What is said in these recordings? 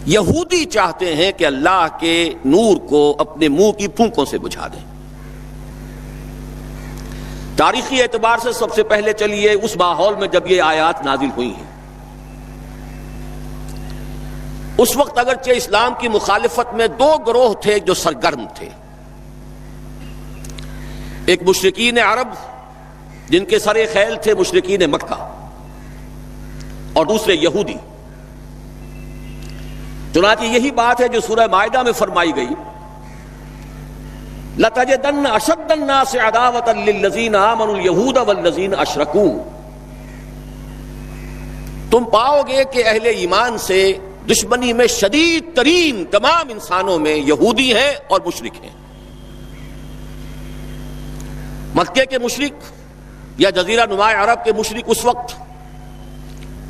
یہودی چاہتے ہیں کہ اللہ کے نور کو اپنے منہ کی پھونکوں سے بجھا دیں۔ تاریخی اعتبار سے سب سے پہلے چلیے اس ماحول میں جب یہ آیات نازل ہوئی ہیں، اس وقت اگرچہ اسلام کی مخالفت میں دو گروہ تھے جو سرگرم تھے، ایک مشرکین عرب جن کے سر خیل تھے مشرکین مکہ، اور دوسرے یہودی۔ چنانچہ یہی بات ہے جو سورہ مائدہ میں فرمائی گئی، لَتَجِدَنَّ أَشَدَّ النَّاسِ عَدَاوَةً لِلَّذِينَ آمَنُوا الْيَهُودَ وَالَّذِينَ أَشْرَكُوا، تم پاؤ گے کہ اہل ایمان سے دشمنی میں شدید ترین تمام انسانوں میں یہودی ہیں اور مشرک ہیں۔ مکے کے مشرک یا جزیرہ نما عرب کے مشرک اس وقت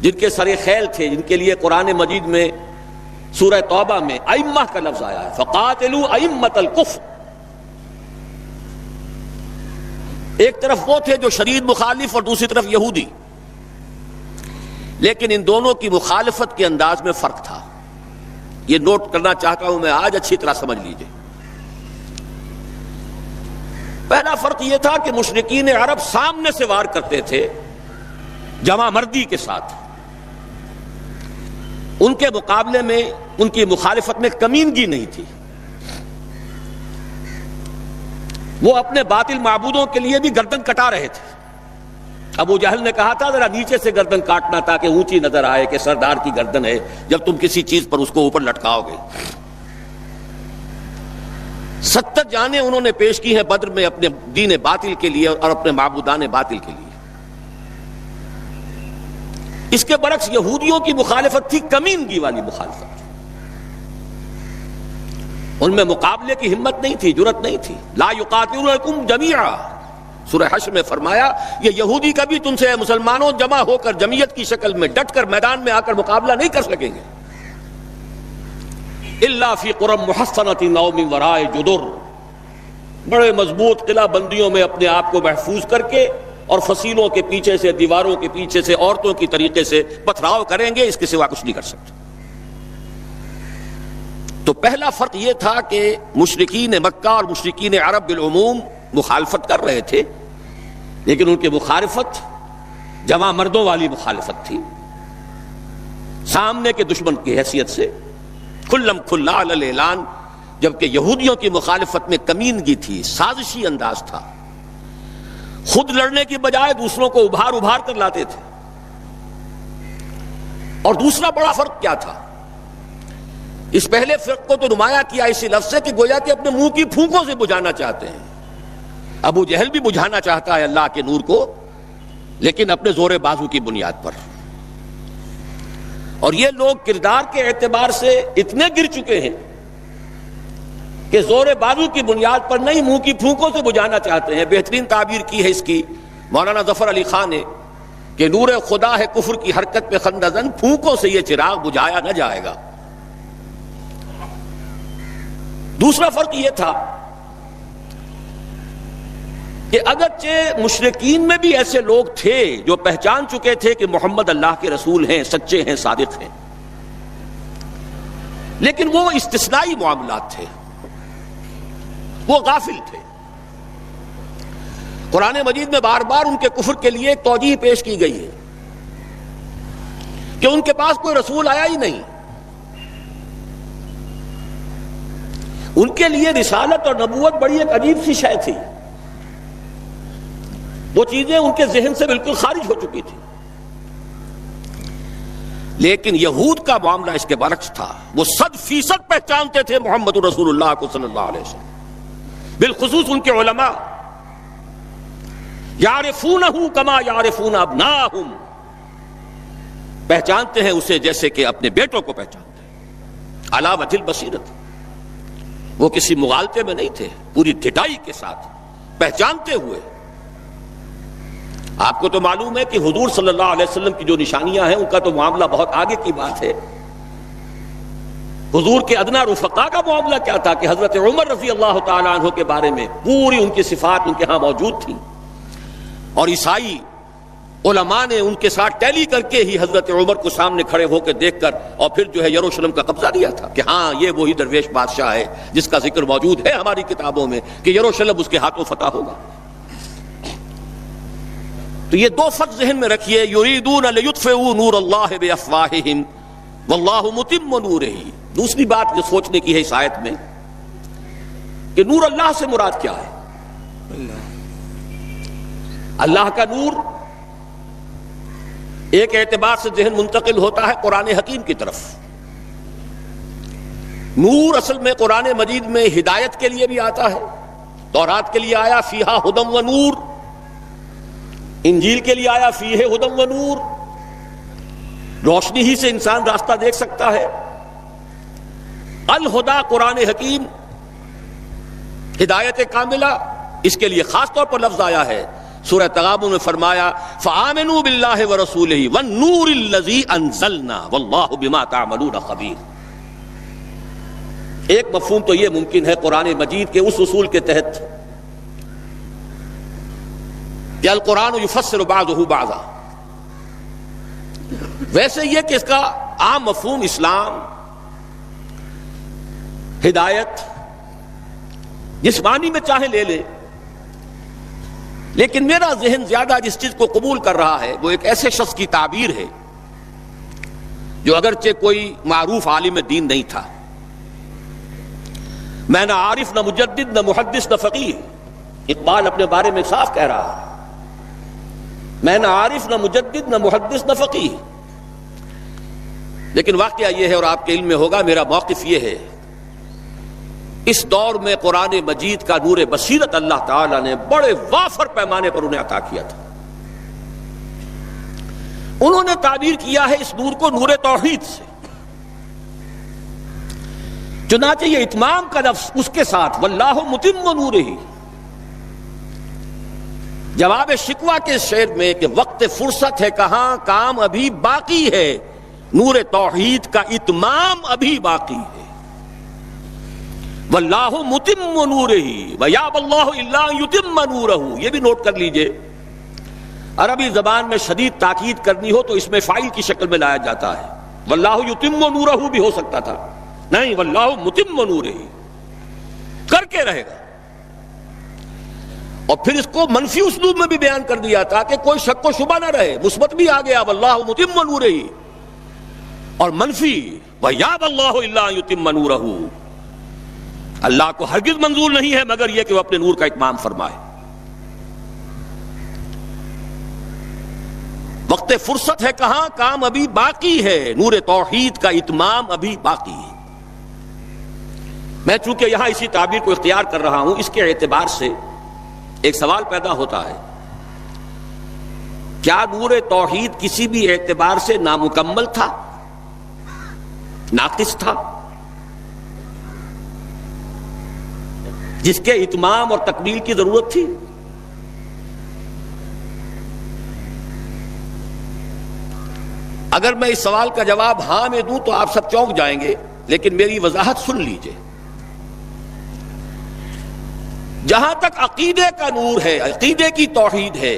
جن کے سر خیل تھے، جن کے لیے قرآن مجید میں سورہ توبہ میں ائمہ کا لفظ آیا ہے، فَقَاتِلُوا أَئِمَّةَ الْكُفْرِ، ایک طرف وہ تھے جو شدید مخالف اور دوسری طرف یہودی، لیکن ان دونوں کی مخالفت کے انداز میں فرق تھا۔ یہ نوٹ کرنا چاہتا ہوں میں آج، اچھی طرح سمجھ لیجئے۔ پہلا فرق یہ تھا کہ مشرکین عرب سامنے سے وار کرتے تھے جمع مردی کے ساتھ، ان کے مقابلے میں ان کی مخالفت میں کمینگی نہیں تھی۔ وہ اپنے باطل معبودوں کے لیے بھی گردن کٹا رہے تھے۔ ابو جہل نے کہا تھا ذرا نیچے سے گردن کاٹنا تاکہ اونچی نظر آئے کہ سردار کی گردن ہے، جب تم کسی چیز پر اس کو اوپر لٹکاؤ گے۔ 70 جانیں انہوں نے پیش کی ہیں بدر میں اپنے دین باطل کے لیے اور اپنے معبودان باطل کے لیے۔ اس کے برعکس یہودیوں کی مخالفت تھی کمینگی والی مخالفت، ان میں مقابلے کی ہمت نہیں تھی، جرت نہیں تھی۔ لا یقاتلونکم جمیعا، سورہ حشر میں فرمایا یہ یہودی کبھی تم سے مسلمانوں جمع ہو کر جمعیت کی شکل میں ڈٹ کر میدان میں آ کر مقابلہ نہیں کر سکیں گے، الا فی قری محصنۃ او من وراء جدر، بڑے مضبوط قلعہ بندیوں میں اپنے آپ کو محفوظ کر کے اور فصیلوں کے پیچھے سے، دیواروں کے پیچھے سے، عورتوں کی طریقے سے پتھراؤ کریں گے، اس کے سوا کچھ نہیں کر سکتے۔ تو پہلا فرق یہ تھا کہ مشرکین مکہ اور مشرکین عرب بالعموم مخالفت کر رہے تھے، لیکن ان کی مخالفت جمع مردوں والی مخالفت تھی، سامنے کے دشمن کی حیثیت سے کھلم کھلا علی الاعلان، جبکہ یہودیوں کی مخالفت میں کمینگی تھی، سازشی انداز تھا، خود لڑنے کی بجائے دوسروں کو ابھار ابھار کر لاتے تھے۔ اور دوسرا بڑا فرق کیا تھا؟ اس پہلے فرق کو تو نمایاں کیا اسی لفظ سے کہ گویا کہ اپنے منہ کی پھونکوں سے بجھانا چاہتے ہیں۔ ابو جہل بھی بجھانا چاہتا ہے اللہ کے نور کو، لیکن اپنے زور بازو کی بنیاد پر۔ اور یہ لوگ کردار کے اعتبار سے اتنے گر چکے ہیں کہ زور بازو کی بنیاد پر نہیں، منہ کی پھونکوں سے بجھانا چاہتے ہیں۔ بہترین تعبیر کی ہے اس کی مولانا ظفر علی خان نے کہ نور خدا ہے کفر کی حرکت پہ خندہ زن، پھونکوں سے یہ چراغ بجھایا نہ جائے گا۔ دوسرا فرق یہ تھا کہ اگرچہ مشرکین میں بھی ایسے لوگ تھے جو پہچان چکے تھے کہ محمد اللہ کے رسول ہیں، سچے ہیں، صادق ہیں، لیکن وہ استثنائی معاملات تھے، وہ غافل تھے۔ قرآن مجید میں بار بار ان کے کفر کے لیے ایک توجیہ پیش کی گئی ہے کہ ان کے پاس کوئی رسول آیا ہی نہیں، ان کے لیے رسالت اور نبوت بڑی ایک عجیب سی شے تھی، وہ چیزیں ان کے ذہن سے بالکل خارج ہو چکی تھی۔ لیکن یہود کا معاملہ اس کے برعکس تھا، وہ 100% پہچانتے تھے محمد رسول اللہ کو صلی اللہ علیہ وسلم، بالخصوص ان کے علماء، یعرفونہ کما یعرفون ابناءہم، پہچانتے ہیں اسے جیسے کہ اپنے بیٹوں کو پہچانتے ہیں، علی وجہ البصیرۃ، وہ کسی مغالطے میں نہیں تھے، پوری ڈٹائی کے ساتھ پہچانتے ہوئے۔ آپ کو تو معلوم ہے کہ حضور صلی اللہ علیہ وسلم کی جو نشانیاں ہیں ان کا تو معاملہ بہت آگے کی بات ہے۔ حضور کے ادنا رفقا کا معاملہ کیا تھا کہ حضرت عمر رضی اللہ تعالیٰ عنہ کے بارے میں پوری ان کی صفات ان کے ہاں موجود تھیں، اور عیسائی علماء نے ان کے ساتھ ٹیلی کر کے ہی حضرت عمر کو سامنے کھڑے ہو کے دیکھ کر اور پھر جو ہے یروشلم کا قبضہ لیا تھا کہ ہاں یہ وہی درویش بادشاہ ہے جس کا ذکر موجود ہے ہماری کتابوں میں کہ یروشلم اس کے ہاتھوں فتح ہوگا۔ تو یہ دو فرق ذہن میں رکھیے، یریدون لیطفئوا نور اللہ بافواہہم واللہ متم نورہ۔ دوسری بات جو سوچنے کی ہے اس آیت میں کہ نور اللہ سے مراد کیا ہے؟ اللہ کا نور ایک اعتبار سے ذہن منتقل ہوتا ہے قرآن حکیم کی طرف۔ نور اصل میں قرآن مجید میں ہدایت کے لیے بھی آتا ہے، تورات کے لیے آیا فیہا ہدی و نور، انجیل کے لیے آیا فیہ ہدی و نور، روشنی ہی سے انسان راستہ دیکھ سکتا ہے۔ الہدا قرآن حکیم، ہدایت کاملہ، اس کے لیے خاص طور پر لفظ آیا ہے۔ سورہ تغابن میں فرمایا فآمنوا باللہ ورسولہ والنور الذی انزلنا واللہ بما تعملون خبیر۔ ایک مفہوم تو یہ ممکن ہے قرآن مجید کے اس اصول کے تحت کہ القرآن یفسر بعضہ بعضا، ویسے یہ کہ اس کا عام مفہوم اسلام، ہدایت، جس معنی میں چاہے لے لے، لیکن میرا ذہن زیادہ جس چیز کو قبول کر رہا ہے وہ ایک ایسے شخص کی تعبیر ہے جو اگرچہ کوئی معروف عالم دین نہیں تھا، میں نہ عارف نہ مجدد نہ محدث نہ فقیہ، اقبال اپنے بارے میں صاف کہہ رہا ہے، میں نہ عارف نہ مجدد نہ محدث نہ فقیہ، لیکن واقعہ یہ ہے اور آپ کے علم میں ہوگا، میرا موقف یہ ہے اس دور میں قرآن مجید کا نور بصیرت اللہ تعالیٰ نے بڑے وافر پیمانے پر انہیں عطا کیا تھا۔ انہوں نے تعبیر کیا ہے اس نور کو نور توحید سے، چنانچہ یہ اتمام کا لفظ اس کے ساتھ واللہ متم نورہ، جواب شکوہ کے شعر میں کہ وقت فرصت ہے کہاں، کام ابھی باقی ہے، نور توحید کا اتمام ابھی باقی ہے۔ واللہ متم نورہ ویابی اللہ الا ان یتم نورہ، یہ بھی نوٹ کر لیجئے، عربی زبان میں شدید تاکید کرنی ہو تو اس میں فاعل کی شکل میں لایا جاتا ہے، واللہ یتم نورہ بھی ہو سکتا تھا، نہیں واللہ متم نورہ، کر کے رہے گا۔ اور پھر اس کو منفی اسلوب میں بھی بیان کر دیا تاکہ کوئی شک و شبہ نہ رہے، مثبت بھی آ گیا واللہ متم نورہ، اور منفی ویابی اللہ الا ان یتم نورہ، اللہ کو ہرگز منظور نہیں ہے مگر یہ کہ وہ اپنے نور کا اتمام فرمائے۔ وقت فرصت ہے کہاں، کام ابھی باقی ہے، نور توحید کا اتمام ابھی باقی ہے۔ میں چونکہ یہاں اسی تعبیر کو اختیار کر رہا ہوں، اس کے اعتبار سے ایک سوال پیدا ہوتا ہے، کیا نور توحید کسی بھی اعتبار سے نامکمل تھا، ناقص تھا، جس کے اتمام اور تکمیل کی ضرورت تھی؟ اگر میں اس سوال کا جواب ہاں میں دوں تو آپ سب چونک جائیں گے، لیکن میری وضاحت سن لیجئے۔ جہاں تک عقیدے کا نور ہے، عقیدے کی توحید ہے،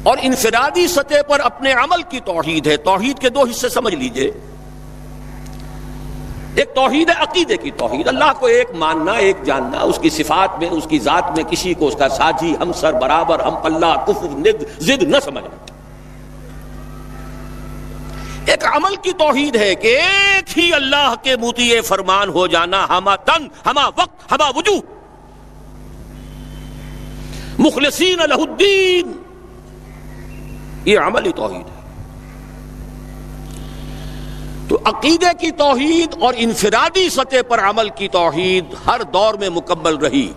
اور انفرادی سطح پر اپنے عمل کی توحید ہے، توحید کے دو حصے سمجھ لیجئے۔ ایک توحید ہے عقیدے کی توحید، اللہ کو ایک ماننا، ایک جاننا، اس کی صفات میں، اس کی ذات میں کسی کو اس کا ساجی، ہمسر، برابر، ہم پلہ، کفر، ند، ضد نہ سمجھنا۔ ایک عمل کی توحید ہے کہ ایک ہی اللہ کے مطیع فرمان ہو جانا، ہما تن، ہما وقت، ہما وجوہ، مخلصین لہ الدین، یہ عملی توحید ہے۔ تو عقیدے کی توحید اور انفرادی سطح پر عمل کی توحید ہر دور میں مکمل رہی،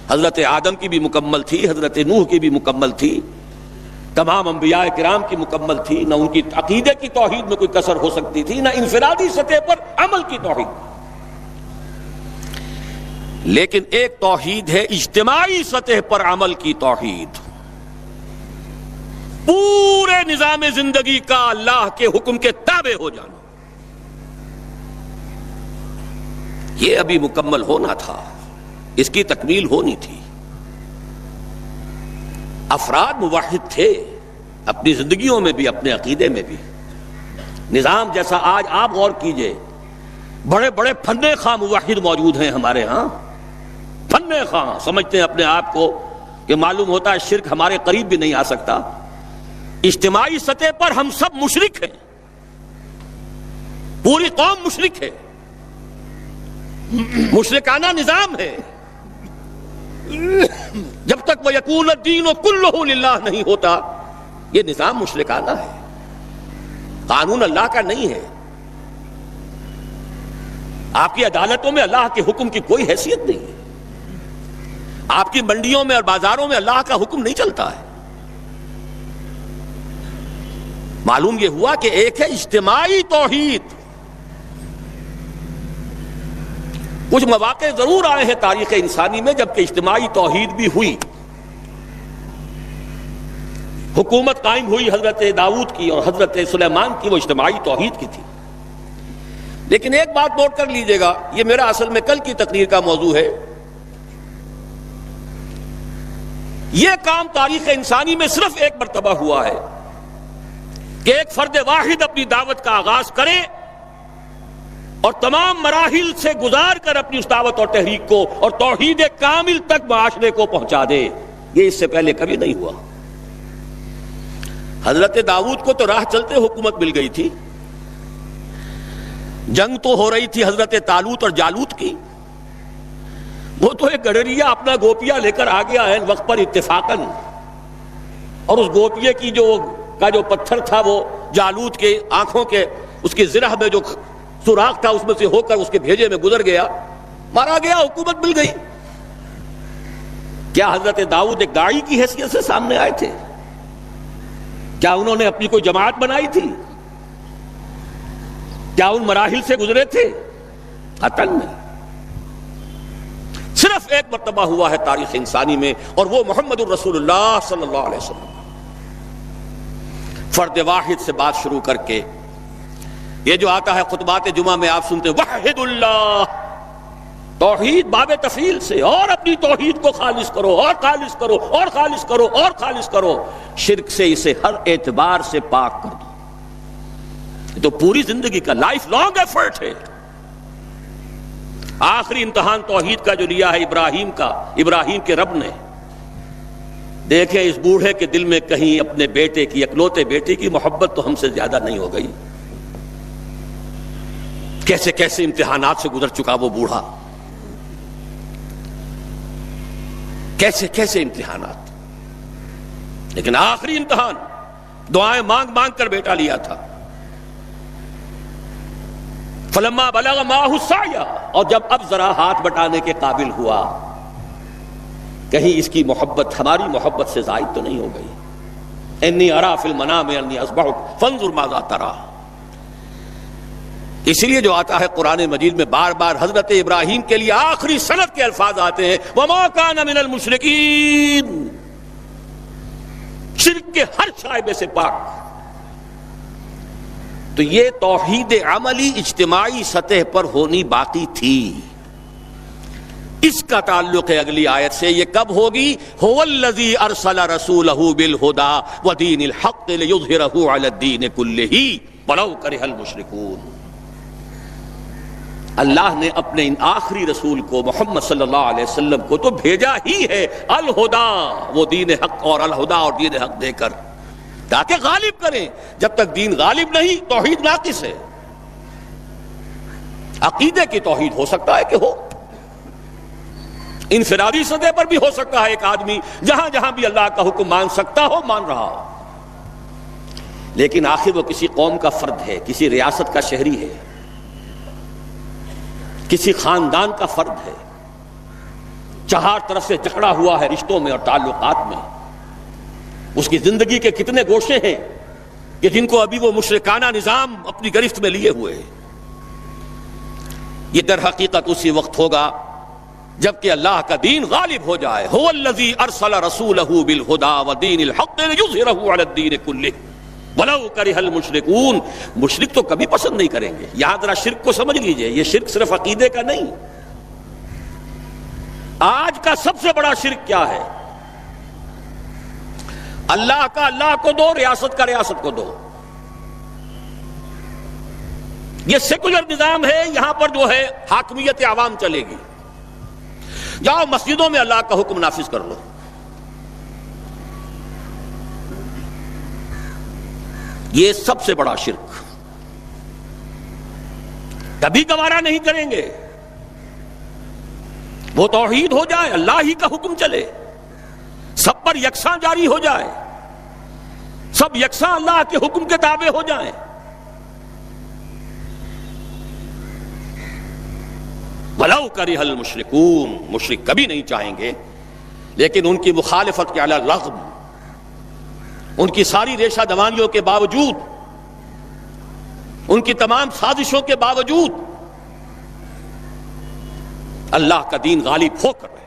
حضرت آدم کی بھی مکمل تھی، حضرت نوح کی بھی مکمل تھی، تمام انبیاء کرام کی مکمل تھی، نہ ان کی عقیدے کی توحید میں کوئی کسر ہو سکتی تھی، نہ انفرادی سطح پر عمل کی توحید۔ لیکن ایک توحید ہے اجتماعی سطح پر عمل کی توحید، پورے نظام زندگی کا اللہ کے حکم کے تابع ہو جانا، یہ ابھی مکمل ہونا تھا، اس کی تکمیل ہونی تھی۔ افراد موحد تھے اپنی زندگیوں میں بھی، اپنے عقیدے میں بھی. نظام جیسا آج آپ غور کیجئے، بڑے بڑے فنے خواہ موحد موجود ہیں ہمارے ہاں، فنے خواہ سمجھتے ہیں اپنے آپ کو کہ معلوم ہوتا ہے شرک ہمارے قریب بھی نہیں آ سکتا. اجتماعی سطح پر ہم سب مشرک ہیں، پوری قوم مشرک ہے، مشرکانہ نظام ہے. جب تک وہ یکون الدین کلہ للہ نہیں ہوتا یہ نظام مشرکانہ ہے، قانون اللہ کا نہیں ہے. آپ کی عدالتوں میں اللہ کے حکم کی کوئی حیثیت نہیں ہے، آپ کی منڈیوں میں اور بازاروں میں اللہ کا حکم نہیں چلتا ہے. معلوم یہ ہوا کہ ایک ہے اجتماعی توحید. کچھ مواقع ضرور آئے ہیں تاریخ انسانی میں جبکہ اجتماعی توحید بھی ہوئی، حکومت قائم ہوئی حضرت داؤد کی اور حضرت سلیمان کی، وہ اجتماعی توحید کی تھی. لیکن ایک بات نوٹ کر لیجئے گا، یہ میرا اصل میں کل کی تقریر کا موضوع ہے. یہ کام تاریخ انسانی میں صرف ایک مرتبہ ہوا ہے کہ ایک فرد واحد اپنی دعوت کا آغاز کرے اور تمام مراحل سے گزار کر اپنی اس دعوت اور تحریک کو اور توحید کامل تک معاشرے کو پہنچا دے. یہ اس سے پہلے کبھی نہیں ہوا. حضرت داؤد کو تو راہ چلتے حکومت مل گئی تھی، جنگ تو ہو رہی تھی حضرت طالوت اور جالوت کی. وہ تو ایک گڈریا اپنا گوپیا لے کر آ گیا ہے وقت پر اتفاقاً، اور اس گوپیے کی جو پتھر تھا وہ جالوت کے آنکھوں کے اس کی زرہ میں جو سوراخ تھا اس میں سے ہو کر اس کے بھیجے میں گزر گیا، مارا گیا، حکومت مل گئی. کیا حضرت داؤد ایک داعی کی حیثیت سے سامنے آئے تھے؟ کیا انہوں نے اپنی کوئی جماعت بنائی تھی؟ کیا ان مراحل سے گزرے تھے؟ قطعاً نہیں. صرف ایک مرتبہ ہوا ہے تاریخ انسانی میں، اور وہ محمد الرسول اللہ صلی اللہ علیہ وسلم. فرد واحد سے بات شروع کر کے یہ جو آتا ہے خطبات جمعہ میں آپ سنتے وحد اللہ، توحید باب تفصیل سے، اور اپنی توحید کو خالص کرو اور خالص کرو اور خالص کرو اور خالص کرو، شرک سے اسے ہر اعتبار سے پاک کر دو. یہ تو پوری زندگی کا لائف لانگ ایفرٹ ہے. آخری امتحان توحید کا جو لیا ہے ابراہیم کے رب نے. دیکھیں اس بوڑھے کے دل میں کہیں اپنے بیٹے کی، اکلوتے بیٹے کی محبت تو ہم سے زیادہ نہیں ہو گئی. کیسے کیسے امتحانات سے گزر چکا وہ بوڑھا، کیسے کیسے امتحانات. لیکن آخری امتحان دعائیں مانگ مانگ کر بیٹا لیا تھا. فلما بلغ معه السعي، اور جب اب ذرا ہاتھ بٹانے کے قابل ہوا، کہیں اس کی محبت ہماری محبت سے زائد تو نہیں ہو گئی. انی ارا فی المنام انی اذبحک فانظر ماذا ترى. اس لیے جو آتا ہے قرآن مجید میں بار بار حضرت ابراہیم کے لیے آخری سند کے الفاظ آتے ہیں وما کان من المشرکین، شرک کے ہر شائبے سے پاک. تو یہ توحید عملی اجتماعی سطح پر ہونی باقی تھی. اس کا تعلق ہے اگلی آیت سے. یہ کب ہوگی؟ هو الذی ارسل رسولہ بالہدی ودین الحق لیظہرہ علی الدین کلہ ولو کرہ المشرکون. اللہ نے اپنے ان آخری رسول کو محمد صلی اللہ علیہ وسلم کو تو بھیجا ہی ہے الہدا، وہ دین حق اور الہدا اور دین حق دے کر، تاکہ غالب کریں. جب تک دین غالب نہیں توحید ناقص ہے. عقیدے کی توحید ہو سکتا ہے کہ ہو، انفرادی سطح پر بھی ہو سکتا ہے. ایک آدمی جہاں جہاں بھی اللہ کا حکم مان سکتا ہو مان رہا ہو، لیکن آخر وہ کسی قوم کا فرد ہے، کسی ریاست کا شہری ہے، کسی خاندان کا فرد ہے، چہار طرف سے جکڑا ہوا ہے رشتوں میں اور تعلقات میں. اس کی زندگی کے کتنے گوشے ہیں کہ جن کو ابھی وہ مشرکانہ نظام اپنی گرفت میں لیے ہوئے. یہ در حقیقت اسی وقت ہوگا جبکہ اللہ کا دین غالب ہو جائے. هو الذی ارسل رسولہ بالہدی ودین الحق لیظہرہ علی الدین کلہ ولو کرہ المشرکون. مشرک تو کبھی پسند نہیں کریں گے. یہاں ذرا شرک کو سمجھ لیجئے، یہ شرک صرف عقیدے کا نہیں. آج کا سب سے بڑا شرک کیا ہے؟ اللہ کا اللہ کو دو، ریاست کا ریاست کو دو. یہ سیکولر نظام ہے، یہاں پر جو ہے حاکمیت عوام چلے گی. جاؤ مسجدوں میں اللہ کا حکم نافذ کر لو. یہ سب سے بڑا شرک، کبھی گوارا نہیں کریں گے. وہ توحید ہو جائے، اللہ ہی کا حکم چلے، سب پر یکساں جاری ہو جائے، سب یکساں اللہ کے حکم کے تابع ہو جائیں. وَلَوْ كَرِهَ الْمُشْرِكُونَ، مشرک کبھی نہیں چاہیں گے، لیکن ان کی مخالفت کے علی الرغم، ان کی ساری ریشہ دوانیوں کے باوجود، ان کی تمام سازشوں کے باوجود اللہ کا دین غالب ہو کر رہے.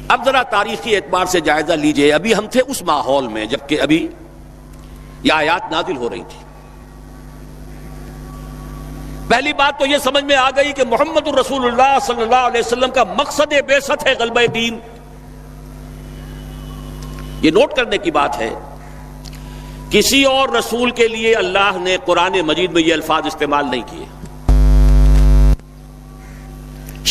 اب ذرا تاریخی اعتبار سے جائزہ لیجئے. ابھی ہم تھے اس ماحول میں جبکہ ابھی یہ آیات نازل ہو رہی تھی. پہلی بات تو یہ سمجھ میں آ گئی کہ محمد الرسول اللہ صلی اللہ علیہ وسلم کا مقصد بعثت ہے غلبہ دین. یہ نوٹ کرنے کی بات ہے، کسی اور رسول کے لیے اللہ نے قرآن مجید میں یہ الفاظ استعمال نہیں کیے.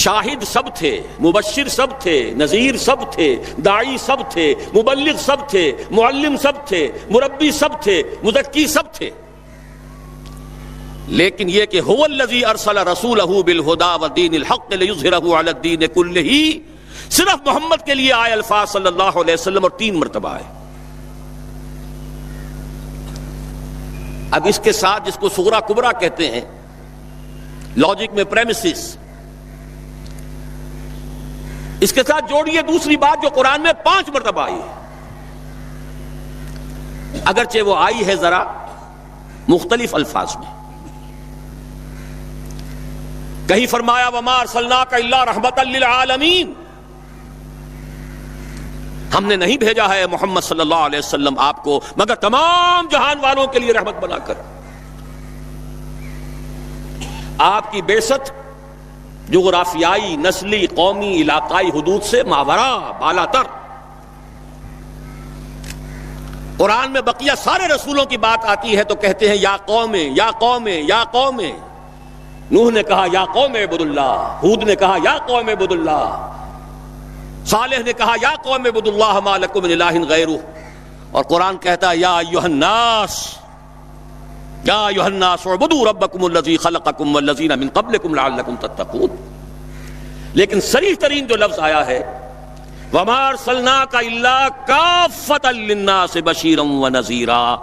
شاہد سب تھے، مبشر سب تھے، نذیر سب تھے، داعی سب تھے، مبلغ سب تھے، معلم سب تھے، مربی سب تھے، مزکی سب تھے. لیکن یہ کہ هو الذی ارسل رسولہ بالہدی ودین الحق لیظہرہ علی الدین کلہ، صرف محمد کے لیے آئے الفاظ صلی اللہ علیہ وسلم، اور 3 مرتبہ آئے. اب اس کے ساتھ جس کو صغرا کبرا کہتے ہیں لاجک میں پریمیسز، اس کے ساتھ جوڑیے دوسری بات جو قرآن میں 5 مرتبہ آئی ہے، اگرچہ وہ آئی ہے ذرا مختلف الفاظ میں. کہیں فرمایا وَمَا أَرْسَلْنَاكَ إِلَّا رَحْمَةً لِلْعَالَمِينَ، ہم نے نہیں بھیجا ہے محمد صلی اللہ علیہ وسلم آپ کو مگر تمام جہان والوں کے لیے رحمت بنا کر. آپ کی بعثت جغرافیائی، نسلی، قومی، علاقائی حدود سے ماورا، بالا تر. قرآن میں بقیہ سارے رسولوں کی بات آتی ہے تو کہتے ہیں یا قوم، یا قوم، یا قوم. نوح نے کہا یا قوم اعبدوا اللہ، ہود نے کہا یا قوم اعبدوا اللہ، صالح نے کہا یا قوم اعبدوا اللہ ما لکم من الہ غیرہ. اور قرآن کہتا ہے یا ایھا الناس، یا ایھا الناس اعبدوا ربکم الذی خلقکم والذین من قبلکم لعلکم تتقون. لیکن صریح ترین جو لفظ آیا ہے وما ارسلناک الا کافۃ للناس بشیرا ونذیرا،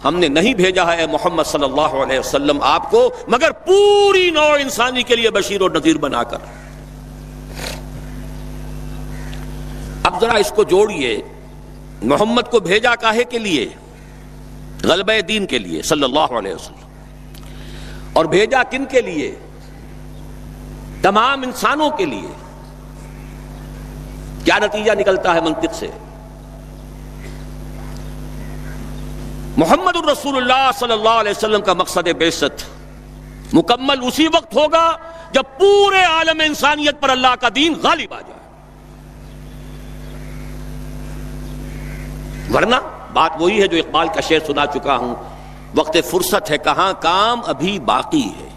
ہم نے نہیں بھیجا ہے محمد صلی اللہ علیہ وسلم آپ کو مگر پوری نوع انسانی کے لیے بشیر اور نذیر بنا کر. اب ذرا اس کو جوڑیے، محمد کو بھیجا کاہے کے لیے؟ غلبہ دین کے لیے صلی اللہ علیہ وسلم. اور بھیجا کن کے لیے؟ تمام انسانوں کے لیے. کیا نتیجہ نکلتا ہے منطق سے؟ محمد الرسول اللہ صلی اللہ علیہ وسلم کا مقصد بعثت مکمل اسی وقت ہوگا جب پورے عالم انسانیت پر اللہ کا دین غالب آ جائے. ورنہ بات وہی ہے جو اقبال کا شعر سنا چکا ہوں، وقت فرصت ہے کہاں کام ابھی باقی ہے،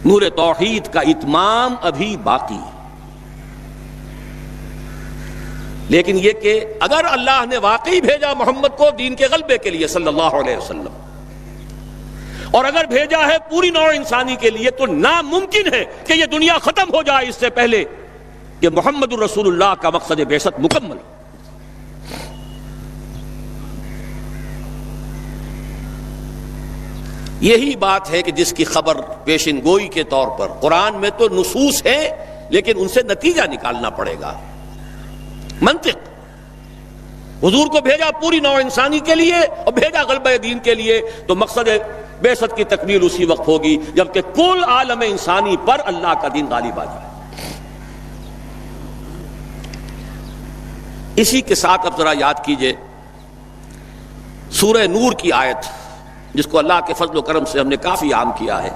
نور توحید کا اتمام ابھی باقی ہے. لیکن یہ کہ اگر اللہ نے واقعی بھیجا محمد کو دین کے غلبے کے لیے صلی اللہ علیہ وسلم، اور اگر بھیجا ہے پوری نوع انسانی کے لیے، تو ناممکن ہے کہ یہ دنیا ختم ہو جائے اس سے پہلے کہ محمد الرسول اللہ کا مقصد بعثت مکمل ہو. یہی بات ہے کہ جس کی خبر پیشن گوئی کے طور پر قرآن میں تو نصوص ہیں، لیکن ان سے نتیجہ نکالنا پڑے گا. منطق، حضور کو بھیجا پوری نوع انسانی کے لیے اور بھیجا غلبہ دین کے لیے، تو مقصد بعثت کی تکمیل اسی وقت ہوگی جبکہ کل عالم انسانی پر اللہ کا دین غالب آ جائے. اسی کے ساتھ اب ذرا یاد کیجئے سورہ نور کی آیت، جس کو اللہ کے فضل و کرم سے ہم نے کافی عام کیا ہے.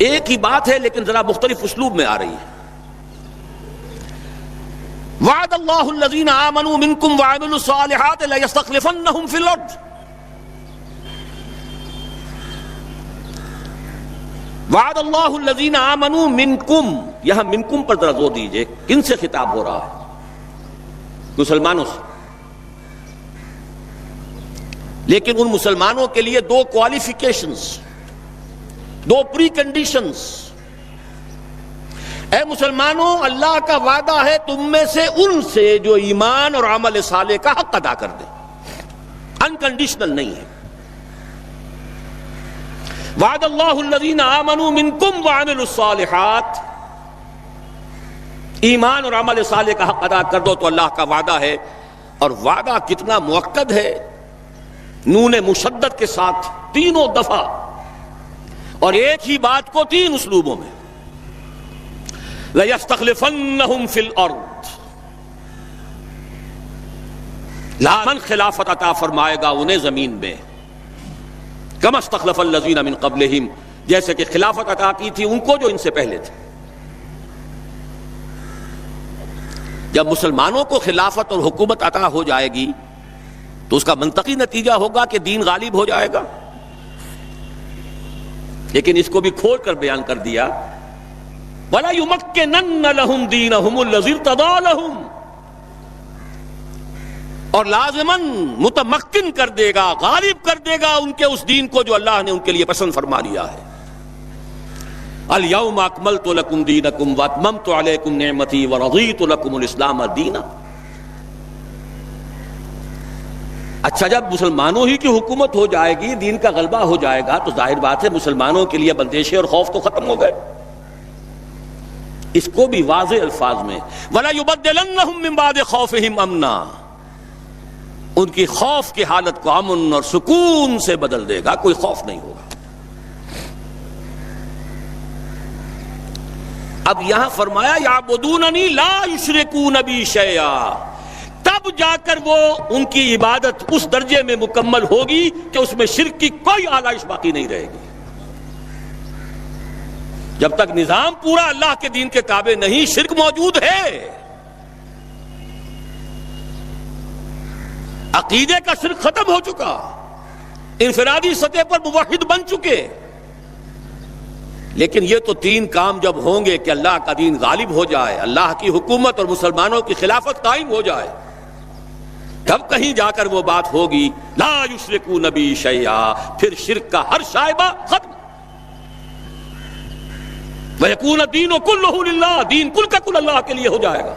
ایک ہی بات ہے لیکن ذرا مختلف اسلوب میں آ رہی ہے. وعد اللہ الذین آمنوا منکم وعملوا الصالحات لیستخلفنہم فی الارض. وعد اللہ الذین آمنوا منکم، یہاں منکم پر ذرا زور دیجئے، کن سے خطاب ہو رہا ہے؟ مسلمانوں سے. لیکن ان مسلمانوں کے لیے دو کوالیفیکیشنز، دو پری کنڈیشنز. اے مسلمانوں، اللہ کا وعدہ ہے تم میں سے ان سے جو ایمان اور عمل صالح کا حق ادا کر دے، انکنڈیشنل نہیں ہے. وعد اللہ الذین آمنوا منکم وعملوا الصالحات، ایمان اور عمل صالح کا حق ادا کر دو تو اللہ کا وعدہ ہے. اور وعدہ کتنا مؤکد ہے، نون مشدد کے ساتھ تینوں دفعہ، اور ایک ہی بات کو تین اسلوبوں میں. لَيَسْتَخْلِفَنَّهُمْ فِي الْأَرْضِ، لامن خلافت عطا فرمائے گا انہیں زمین میں. كَمَا اسْتَخْلَفَ الَّذِينَ مِن قَبْلِهِمْ، جیسے کہ خلافت عطا کی تھی ان کو جو ان سے پہلے تھے. جب مسلمانوں کو خلافت اور حکومت عطا ہو جائے گی تو اس کا منطقی نتیجہ ہوگا کہ دین غالب ہو جائے گا. لیکن اس کو بھی کھول کر بیان کر دیا، وَلَا يُمَكِّنَنَّ لَهُمْ دِينَهُمُ الَّذِي ارْتَضَىٰ لَهُمْ، اور لازماً متمکن کر دے گا، غالب کر دے گا ان کے اس دین کو جو اللہ نے ان کے لیے پسند فرما لیا ہے. الْيَوْمَ أَكْمَلْتُ لَكُمْ دِينَكُمْ وَأَتْمَمْتُ عَلَيْكُمْ نِعْمَتِي وَرَضِيتُ لَكُمُ الْإِسْلَامَ دِينًا. اچھا، جب مسلمانوں ہی کی حکومت ہو جائے گی، دین کا غلبہ ہو جائے گا، تو ظاہر بات ہے مسلمانوں کے لیے بندشیں اور خوف تو ختم ہو گئے. اس کو بھی واضح الفاظ میں وَلَا يُبَدِّلَنَّهُم مِّن بَعْدِ خَوْفِهِمْ أَمْنًا، ان کی خوف کی حالت کو امن اور سکون سے بدل دے گا، کوئی خوف نہیں ہوگا. اب یہاں فرمایا یعبدوننی لا یشرکون بی شیئا، تب جا کر وہ ان کی عبادت اس درجے میں مکمل ہوگی کہ اس میں شرک کی کوئی آلائش باقی نہیں رہے گی. جب تک نظام پورا اللہ کے دین کے تابع نہیں، شرک موجود ہے. عقیدے کا شرک ختم ہو چکا، انفرادی سطح پر موحد بن چکے. لیکن یہ تو تین کام جب ہوں گے کہ اللہ کا دین غالب ہو جائے، اللہ کی حکومت اور مسلمانوں کی خلافت قائم ہو جائے، تب کہیں جا کر وہ بات ہوگی لا یشرکون بی شیئا، پھر شرک کا ہر شائبہ ختم. وَيَكُونَ الدِّينُ كُلُّهُ لِلَّهِ، دین کل کا کل اللہ کے لیے ہو جائے گا.